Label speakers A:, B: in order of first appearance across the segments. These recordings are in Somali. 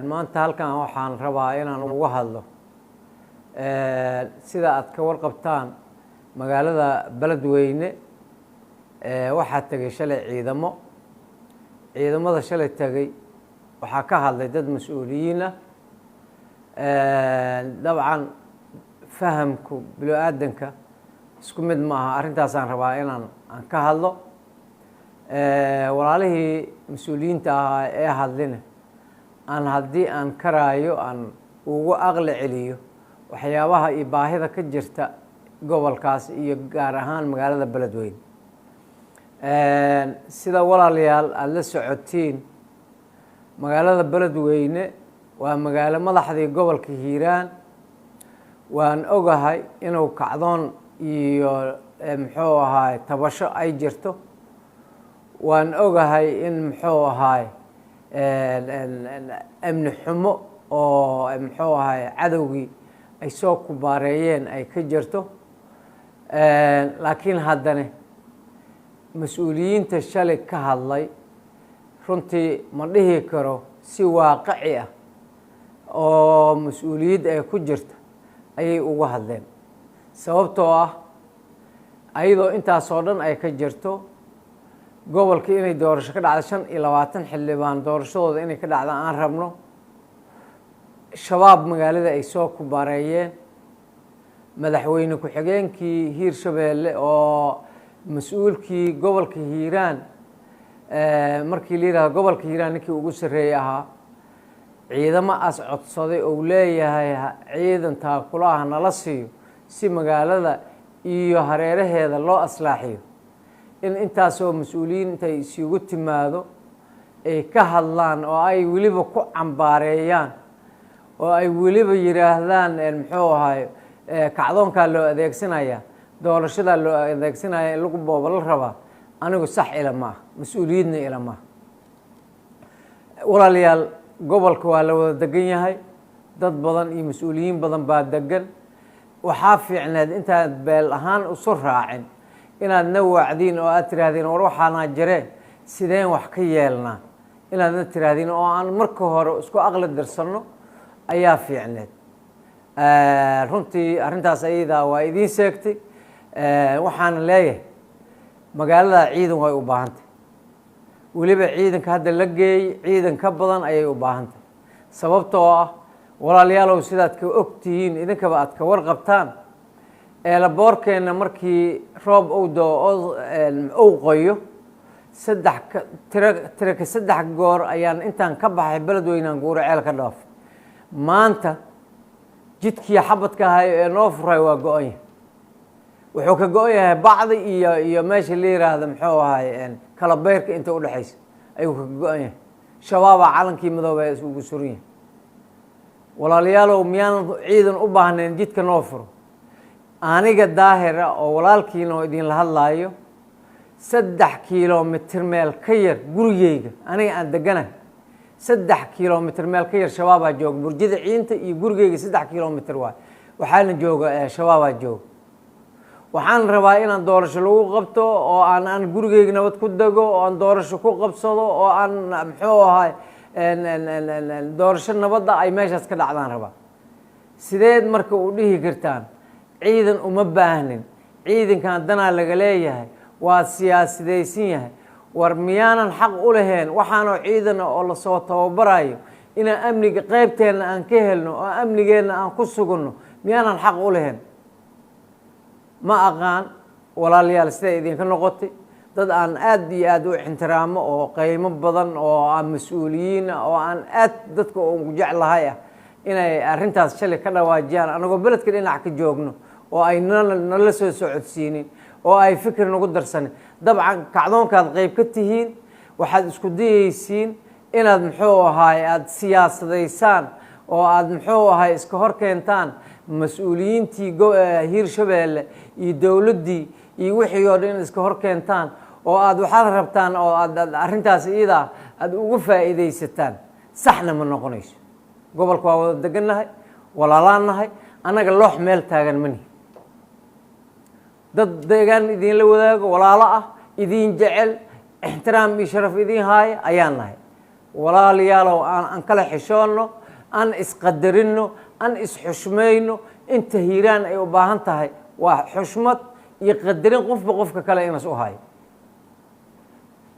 A: maanta halkan waxaan rabaa inaan uga hadlo sida aad ka warqabtaan magaalada Beledweyne waxaa tagay shalay ciidamada shalay tagay waxaa ka hadlay dad mas'uuliyiin ah dabcan fahamku bini'aadanka isku mid ma aha arrintaasaan rabaa inaan ka hadlo walaalihii mas'uuliyiinta ahaa ee hadlina aan haddii aan karaayo aan ugu aqli celiyo waxyaabaha iyo baahida ka jirta gobolkaas iyo gaar ahaan magaalada Beledweyne sida walaalayaal aad la socotiin magaalada Beledweyne waa magaalo madaxdii gobolka Hiiraan waan ogahay inuu kacdoon iyo muxuu ahaay tabasho ay jirto waan ogahay in muxuu ahaay amni xumo oo muxuu ahaay cadowgii ay soo kubaareeyeen ay ka jirto laakiin haddana mas'uuliyiinta shalay ka hadlay runtii ma dhihi karo si waaqici ah oo mas'uuliyad ay ku jirta ayay uga hadleen sababtoo ah ayadoo intaasoo dhan ay ka jirto gobolkii inay doorasho ka dhacdo 25 xildhibaan doorashadooda inay ka dhacdo aan rabno shabaab magaalada ay soo kubaareeyeen madaxweyne ku-xigeenkii Hiirshabeelle oo mas'uulkii gobolka Hiiraan markii la yiraahdo gobolka Hiiraan ninkii ugu sareeyay ahaa ciidamo as codsaday oo leeyahay ciidan taakulaha nala siiyo si magaalada iyo hareeraheeda loo aslaaxiyo in intaasoo mas'uuliyiin intay isugu timaado ay ka hadlaan oo ay weliba ku cambaareeyaan oo ay weliba yiraahdaan muxuu ahaay kacdoonka loo adeegsanaya doorashada loo adeegsanaya in lagu boobal rabaa anigu sax ila ma mas'uuliyadna ila ma walaalayaal gobolka waa la wada degan yahay dad badan iyo mas'uuliyiin badan baa degan waxaa fiicneed intaad beel ahaan u soo raacin inaad na wacdiin oo aad tiraahdeen war waxaana jireen sideen wax ka yeelnaa inaad na tiraahdeen oo aan marka hore isku aqli dirsanno ayaa fiicneed runtii arrintaas ayada waa idiin sheegtay waxaan leeyahay magaalada ciidan way u baahantay weliba ciidanka hadda la geeyay ciidan ka badan ayay u baahantay sababtoo ah walaalayaalow sidaad ka ogtihiin idinkaba aad ka warqabtaan eelaboorkeena markii roob uu qoyo saddex goor ayaan intaan ka baxay Beledweyne Guuraceel ka dhaaf maanta jidkii xabadka ahaa ee noo furay waa go'an yahay wuxuu ka go'an yahay bacdi iyo meesha la yiraahdo muxuu ahaay kala beerka inta u dhaxaysa ayuu ka go'an yahay shabaaba calankii madooba isugu suran yahay walaalayaalow miyaan ciidan u baahnayn jidka noo furo aniga daahira oo walaalkiina oo idin la hadlaayo 3 kiiloomitir meel ka yar gurigeyga aniga aan deganahay 3 kiiloomitir meel ka yar shabaabaa jooga burjida ciinta iyo gurigeyga 3 kiiloomitir waay waxaana jooga shabaabaa jooga waxaan rabaa inaan doorasho lagu qabto oo aan gurigeyga nabad ku dego oo aan doorasho ku qabsado oo aan muxuu ahaay doorasho nabadda ay meeshaas ka dhacdaan rabaa sideed marka u dhihi kartaan ciidan uma baahnin ciidankan danaa laga leeyahay waa siyaasadaysan yahay war miyaanan xaq u lahayn waxaanoo ciidan oo la soo tababarayo inaan amniga qaybteena aan ka helno oo amnigeena aan ku sugno miyaanan xaq u lahayn ma aqaan walaalayaal siday idinka noqotay dad aan aad iyo aad u ixtiraamo oo qiimo badan oo aan mas'uuliyiin oo aan aad dadka ugu jeclahay inay arrintaas shalay ka dhawaajiyaan anagoo beledka dhinac ka joogno oo ay nala soo socodsiinin oo ay fikir nagu darsanin dabcan kacdoonkaad qayb ka tihiin waxaad isku dayaysiin inaad muxuu ahaay aad siyaasadaysaan oo aad muxuu ahaay iska hor keentaan mas'uuliyiintii Hiirshabeelle iyo dowladdii iyo wixii oo dhan iska hor keentaan oo aad waxaad rabtaan oo aad arrintaas iyada aad ugu faa'iidaysataan saxna ma noqonayso gobolka waa wada degannahay walaalaanahay annaga loox meel taagan mani dad deegaan idinla wadaago walaalo ah idin jecel ixtiraam iyo sharaf idin haaya ayaan nahay walaalayaalow aan kala xishoonno, aan isqadarinno, aan isxushmayno. inta hiiraan ay u baahan tahay waa xushmad iyo qadarin qofba qofka kale inas u hayo,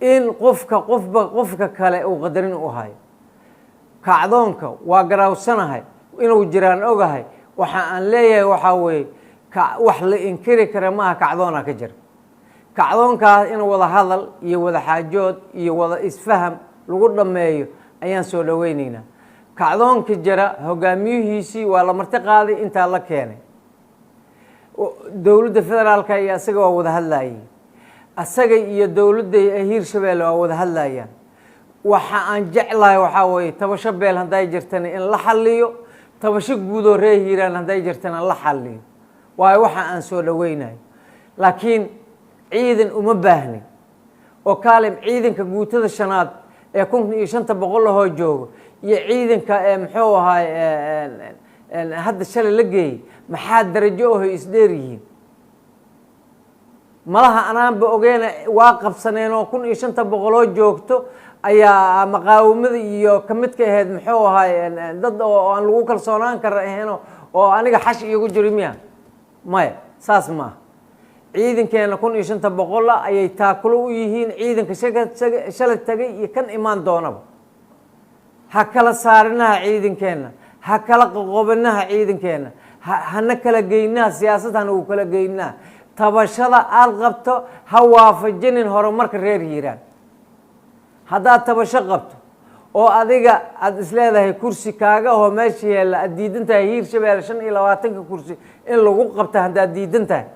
A: in qofka kale uu qadarin u hayo. kacdoonka waa garaawsanahay inuu jiraan ogahay. waxa aan leeyahay waxaa weeye wax la inkiri kara maaha, kacdoona ka jira. kacdoonkaas in wada hadal iyo wada xaajood iyo wada isfaham lagu dhammeeyo ayaan soo dhaweynaynaa. kacdoonka jira hogaamiyuhiisii waa la marti qaaday, intaa la keenay. dowladda federaalka iyo asaga waa wada hadlayay, asaga iyo dowladda Hiirshabeelle waa wada hadlayaan. waxa aan jeclahay waxaa weeye tabasho beel hadday jirtana in la xalliyo, tabasho guud oo reer hiiraan hadday jirtana la xalliyo. waayo waxa aan soo dhaweynayo. laakiin ciidan uma baahnin oo kaalim ciidanka guutada shanaad ee 1500 ahoo joogo iyo ciidanka muxuu ahaay hadda shalay la geeyey maxaa darajo oo isdheer yihiin. malaha anaanba ogeena waa qabsaneen oo 1500 joogto ayaa maqaawamada iyo ka mid ka ahayd muxuu ahaay dad oo aan lagu kalsoonaan kara ahayn oo aniga xash iigu jiri miya maya saas maaha. ciidankeena 1500 ayay taakulo u yihiin ciidanka shalay tagay iyo kan imaan doonaba. ha kala saarinaha ciidankeena, ha kala qoqobinaha ciidankeena, hana kala geynaha siyaasad hana u kala geynaha. tabashada aad qabto ha waafajinin horumarka reer hiiraan. haddaad tabasho qabto oo adiga aad isleedahay kursi kaaga oo meesha yeela aad diidan tahay Hiirshabeelle 25 kursi in lagu qabto haddaad diidan tahay,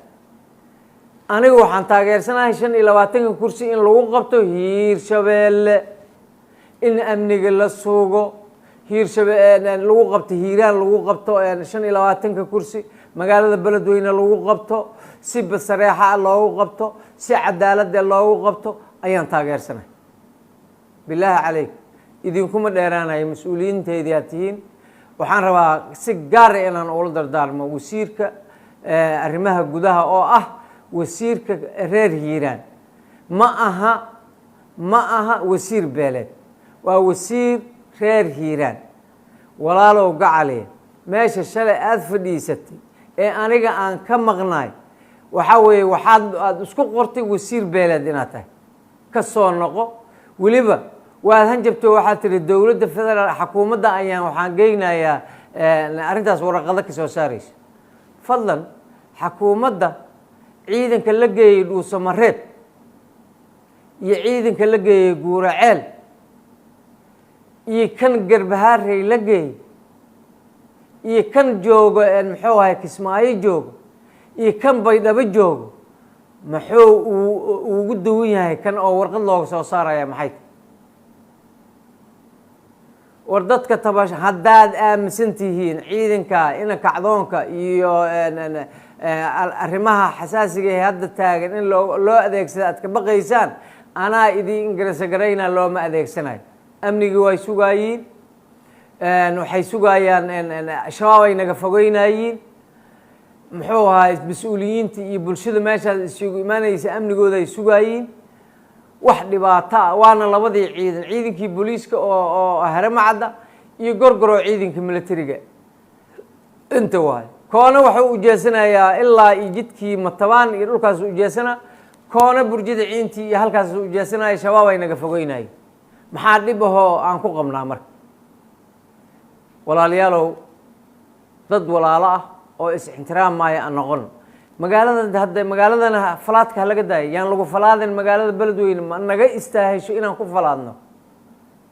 A: aniga waxaan taageersanahay 25 kursi in lagu qabto Hiirshabeelle, in amniga la sugo. Hiirshabeelle lagu qabto hiiraan lagu qabto 25 kursi, magaalada beledweyne lagu qabto, si basareexa loogu qabto, si cadaalad loogu qabto ayaan taageersanahay. bilaahi calayk idinkuma dheeraanayo mas-uuliyiinteedii aad tihiin. waxaan rabaa si gaar ah inaan ula dardaarmo wasiirka arrimaha gudaha oo ah wasiirka reer hiiraan. ma aha wasiir beeleed, waa wasiir reer hiiraan. walaalow gacaliya meesha shalay aad fadhiisatay ee aniga aan ka maqnaay waxaa weeye aad isku qortay wasiir beeleed inaad tahay. ka soo noqo. weliba waad hanjabto waxaad tihi dowladda federaal xukuumadda ayaan waxaan geynayaa arrintaas waraqado ka soo saaraysa. fadlan xukuumadda ciidanka la geeyey dhuusamareeb iyo ciidanka la geeyey guuraceel iyo kan garbahaarey la geeyey iyo kan joogo muxuu ahay kismaayo joogo iyo kan baydhabo joogo muxuu ugu duwan yahay kan oo warqad looga soo saaraya maxay tahay? war dadka tabasho haddaad aaminsan tihiin ciidanka ina kacdoonka iyo arrimaha xasaasiga ee hadda taagan in loo adeegsado aad ka baqaysaan, anaa idin garasagaraynaa looma adeegsanayo. amnigii way sugaayiin, waxay sugayaan shabaab ay naga fogeynayiin. muxuu ahaa mas-uuliyiinta iyo bulshada meeshaas isugu imaanaysa amnigooda ay sugaayiin. wax dhibaato ah waana labadii ciidan, ciidankii booliiska oo haramacadda iyo gorgoroo ciidanka militariga inta waayo. koona wuxuu ujeesanayaa ilaa iyo jidkii matabaan iyo dhulkaas ujeesana, koona burjada ciintii iyo halkaas ujeesanaya. shabaab ay naga fogeynayeen. maxaa dhib ahoo aan ku qabnaa marka? walaalayaalow dad walaalo ah oo is-ixtiraamaya aan noqon. magaaladana falaadka laga daayay, yaan lagu falaadin. magaalada beledweyne ma naga istaahesho inaan ku falaadno,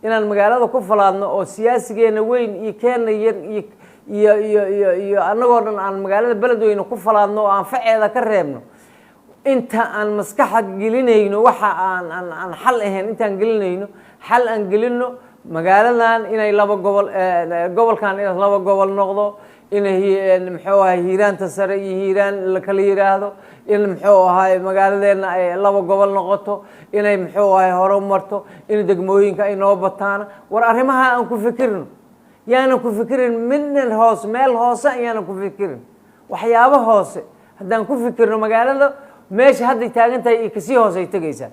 A: inaan magaalada ku falaadno oo siyaasigeena weyn iyo keena yar iyo annagoo dhan aan magaalada beledweyne ku falaadno oo aan faceeda ka reebno. inta aan maskaxa gelinayno waxa aan xal ahayn, intaan gelinayno xal aan gelino magaaladan inay gobolkan inay 2 gobol noqdo, inay muxuu ahay hiiraanta sare iyo hiiraan la kala yiraahdo, in muxuu ahay magaaladeena ay 2 gobol noqoto, inay muxuu ahay horumarto, in degmooyinka ay noo bataan. war arrimaha aan ku fikirno, yaanan ku fikirin midnan hoos meel hoose ayaanan ku fikirin. waxyaabo hoose haddaan ku fikirno magaalada meesha hadday taagan tahay iyo kasii hoos ay tegaysaa.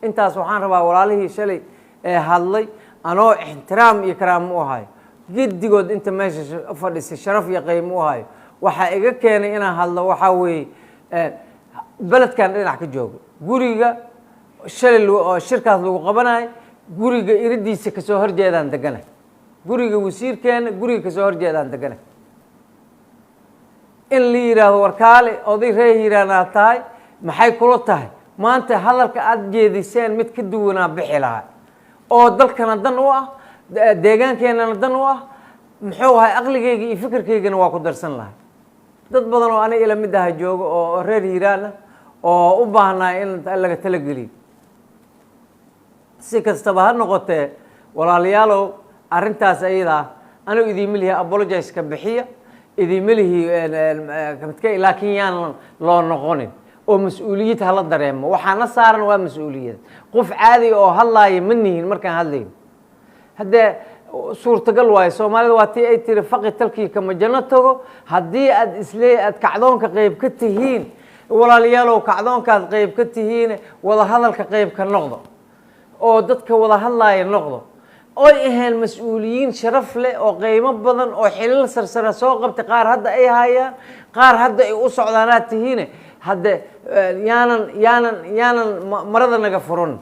A: intaas waxaan rabaa walaalihii shalay hadlay anoo ixtiraam iyo karaam u hayo giddigood inta meesha fadhisay sharaf iyo qiimo u hayo waxaa iga keenay inaan hadlo waxaa weeye beledkan dhinac ka jooga guriga shalay oo shirkaas lagu qabanayo guriga iridiisa kasoo horjeedaan deganay guriga wasiirkeena guriga kasoo horjeedaan deganay in la yidhaahdo warkaale oday reer hiiraan aad tahay maxay kula tahay maanta hadalka aada jeediseen mid ka duwanaa bixi lahaa oo dalkana dan u ah deegaankeenana dan u ah muxuu ahay aqligayga iyo fikirkaygana waa ku darsan lahay dad badan oo aniga ila mid aha jooga oo reer hiiraan ah oo u baahnaa in laga talageliyo si kastaba ha noqotee walaalayaalow arrintaas ayadaa anigu idiima lihi apologize-ka bixiya idiima lihi laakiin yaan loo noqonin oo mas-uuliyad hala dareemo waxaana saaran waa mas-uuliyad qof caadi oo hadlaaya ma nihin markaan hadlayno haddee suurtagal waayo soomaalida waa tii ay tiri faqi talkii kama janno tago haddii aad aad kacdoonka qeyb ka tihiin walaalayaalow kacdoonkaad qeyb ka tihiin wada hadalka qeyb ka noqdo oo dadka wada hadlaaya noqdo oy ahayn mas-uuliyiin sharaf leh oo qiimo badan oo xilal sarsara soo qabtay qaar hadda ay hayaan qaar hadda ay u socdaanaad tihiine hadde yaanan marada naga furan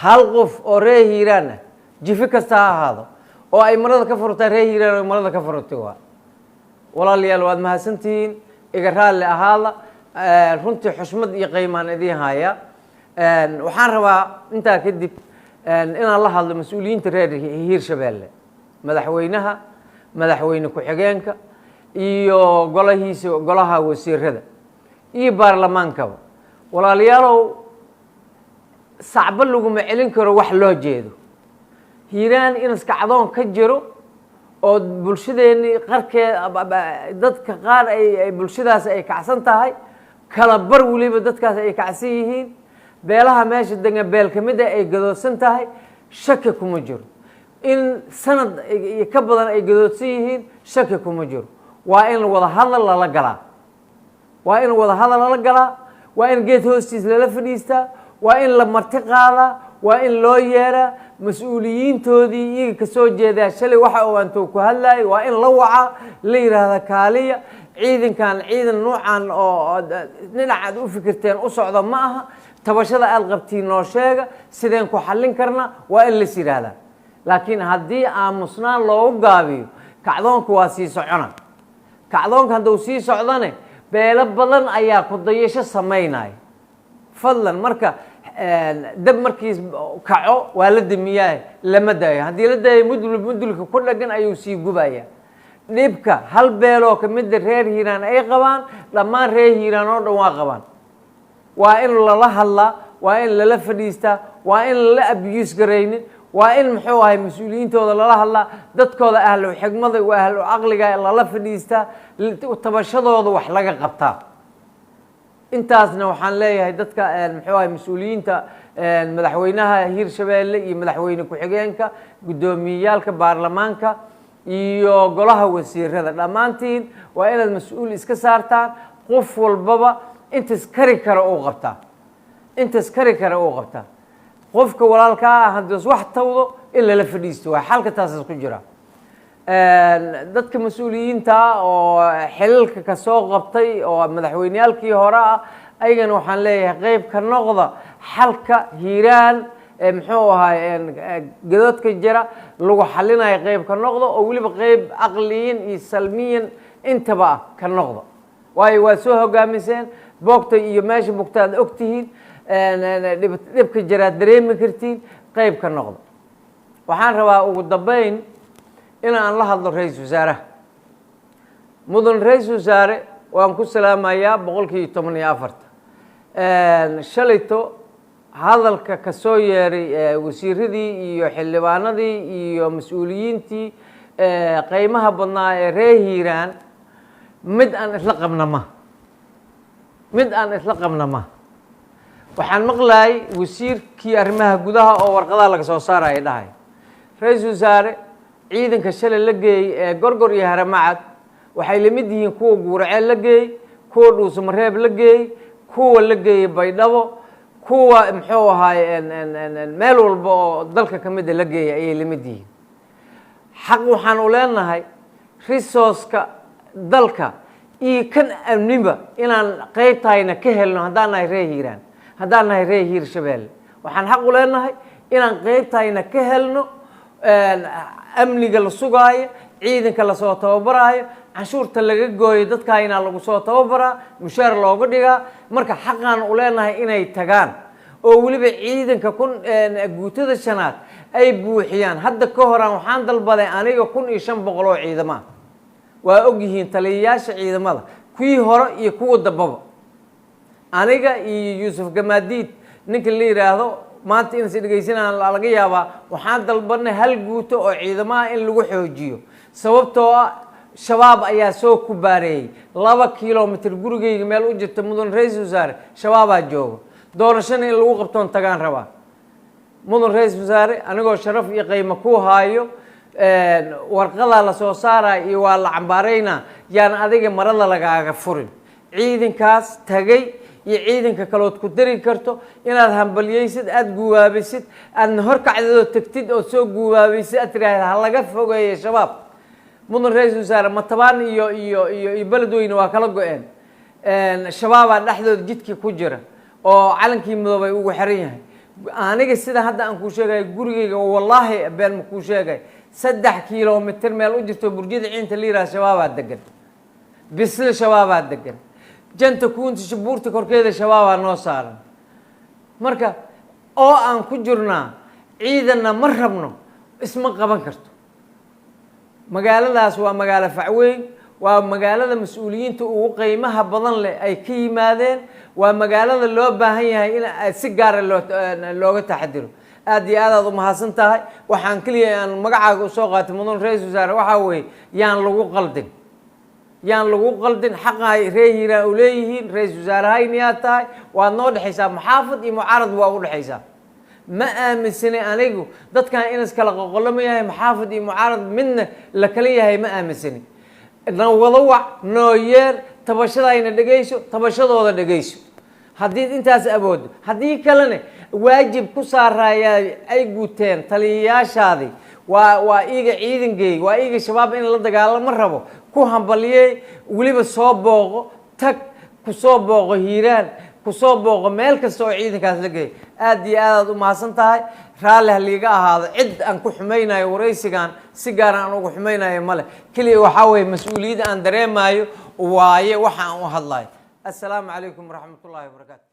A: hal qof oo reer hiiraan ah jifi kasta ha ahaado oo ay marada ka furtaa reer hiiraan oo marada ka furtay waa walaalayaal waad mahadsantihiin iga raalli ahaada runtii xushmad iyo qiimaan idiin haya waxaan rabaa intaa kadib inaan la hadlo mas-uuliyiinta reer hiirshabeelle madaxweynaha madaxweyne ku-xigeenka iyo golaha wasiirada iyo baarlamaankaba walaalayaalow sacbo laguma celin karo wax loo jeedo hiiraan in iskacdoon ka jiro oo bulshadeennii qarkeed dadka qaar ay bulshadaas ay kacsan tahay kala bar weliba dadkaas ay kacsan yihiin beelaha meesha degan beel ka mid a ay gadoodsan tahay shaki kuma jiro in sanad iyo ka badan ay gadoodsan yihiin shaki kuma jiro waa in wada hadal lala galaa waa in wada hadal lala galaa waa in geed hoostiis lala fadhiistaa waa in la marti qaadaa waa in loo yeeraa mas-uuliyiintoodii iyaga kasoo jeedaa shalay waxa ogaantou ku hadlaayay waa in la wacaa la yidhaahda kaaliya ciidankan ciidan nuucan oo dhinacaad u fikirteen u socda ma aha tabashada aada qabtiin noo sheega sideen ku xallin karna waa in las yidhaahdaa laakiin haddii aamusnaan loogu gaabiyo kacdoonka waa sii socona kacdoonka hadduu sii socdane beelo badan ayaa ku dayasho samaynaya fadlan marka dab markiis kaco waa la damiyaa lama daayo haddii la daayo mudulka ku dhagan ayuu sii gubaya dhibka hal beeloo kamida reer hiiraan ay qabaan dhammaan reer hiiraan oo dhan waa qabaan waa in lala hadlaa waa in lala fadhiistaa waa in lala abiyuus garaynin waa in muxuu ahay mas-uuliyiintooda lala hadlaa dadkooda ahlu xigmada waa ahlu caqliga lala fadhiistaa tabashadooda wax laga qabtaa intaasna waxaan leeyahay dadka muxuu ahay mas-uuliyiinta madaxweynaha hiirshabeelle iyo madaxweyne ku-xigeenka guddoomiyeyaalka baarlamaanka iyo golaha wasiirada dhammaantiin waa inaad mas-uul iska saartaan qof walbaba intas kari kara uu qabtaa intas kari kara uu qabtaa qofka walaalkaa ah haddiis wax tawdo in lala fadhiisto waa xalka taasas ku jira dadka mas-uuliyiinta oo xilalka kasoo qabtay oo madaxweyneyaalkii hore ah ayagana waxaan leeyahay qeyb ka noqda xalka hiiraan muxuu ahay gadoodka jira lagu xalinayo qeyb ka noqda oo weliba qeyb caqliyin iyo salmiyan intaba ah ka noqda waayo waad soo hogaamiseen boogta iyo meesha bogta aad og tihiin dhibka jiraad dareemi kartiin qeyb ka noqda waxaan rabaa ugu dambeyn inaan la hadlo ra-iisul wasaaraha mudan ra-iisul wasaare waan ku salaamayaa 114 shalayto hadalka kasoo yeeray wasiiradii iyo xildhibaanadii iyo mas-uuliyiintii qeymaha badnaa ee reer hiiraan mid aan isla qabna ma waxaan maqlayay wasiirkii arrimaha gudaha oo warqadaha laga soo saaraya dhahay ra-iisul wasaare ciidanka shalay la geeyey ee gorgor iyo haramacad waxay la mid yihiin kuwa guuraceel la geeyey kuwa dhuusamareeb la geeyey kuwa la geeyey baydhabo kuwa muxuu ahaay meel walba oo dalka ka mid a la geeya ayay la mid yihiin xaq waxaan u leenahay resourceka dalka iyo kan amniba inaan qaybtayna ka helno haddaan nahay reer hiiraan haddaan nahay reer hiirshabeelle waxaan xaq u leenahay inaan qaybtayna ka helno amniga la sugaayo ciidanka lasoo tababaraayo canshuurta laga gooyo dadkaayna lagu soo tababaraa mushaar looga dhigaa marka xaqaan u leenahay inay tagaan oo weliba ciidanka guutada shanaad ay buuxiyaan hadda ka horaan waxaan dalbaday aniga 1500 oo ciidama waa og yihiin taliyayaasha ciidamada kuwii hore iyo kuwa dambaba aniga iyo Yuusuf Gamaadiid ninka la yiraahdo maanta in si dhageysanaan laga yaabaa waxaan dalbanay hal guuto oo ciidamada in lagu xoojiyo sababtoo ah shabaab ayaa soo ku baareeyay 2 kiiloomitir gurigeyga meel u jirta mudan ra'iisul wasaare shabaabaa jooga doorashada in lagu qabtoon tagaan rabaa mudan ra'iisul wasaare anigoo sharaf iyo qiimo ku haayo warqada la soo saaray iyo waa la cambaarayna yaan adiga marada lagaaga furin ciidankaas tagay iyo ciidanka kalood ku dari karto inaad hambaliyeysid aad guwaabisid aad horkacdado tagtid oo soo guwaabisid aad tiraahdo ha laga fogeeyo shabaab mudan ra'iisul wasaare matabaan iyo beledweyne waa kala go'een shabaab dhexdooda jidkii ku jira oo calankii midoobay ugu xiran yahay aniga sida hadda aan ku sheegay gurigeyga wallahi been ma ku sheegay 3 kiiloomitir meel u jirto burjida ciinta liira shabaab degan bisla shabaab degan janta kuunta shabuurta korkeeda shabaab noo saaran marka oo aan ku jirnaa ciidana ma rabno isma qaban karto magaaladaas waa magaalo facweyn waa magaalada mas'uuliyiinta ugu qiimaha badan leh ay ka yimaadeen waa magaalada loo baahan yahay in si gaar ah looga taxadiro aad iyo aad u mahadsan tahay waxaan kaliya aan magacaaga u soo qaatay mudan ra'iisul wasaare waxa weeye yaan lagu qaldin xaqay reer hiiraan u leeyihiin ra'iisul wasaarahayna tahay waa noo dhaxaysaa maxaafad iyo mucaarad waa u dhaxaysaa ma aaminsani anigu dadkan in iskala qoqolama yahay maxaafad iyo mucaarad midna la kala yahay ma aaminsani wada wac noo yeer tabashadayna dhageyso tabashadooda dhageyso haddii intaas awoodo haddii kalena waajib ku saaraya ay guuteen taliyayaashaadii waa iiga ciidankeyga waa iiga shabaab in la dagaalamo rabo ku hambaliyey weliba soo booqo tag ku soo booqo hiiraan ku soo booqo meel kasta oo ciidankaas la geeyo aad iyo aad u mahadsan tahay raalli ha liiga ahaado cid aan ku xumaynayo waraysigan si gaar aan ugu xumaynayo male kaliya waxaa weeye mas-uuliyadda aan dareemayo waaye waxa aan u hadlayo assalaamu calaykum waraxmatullaahi wabarakaatu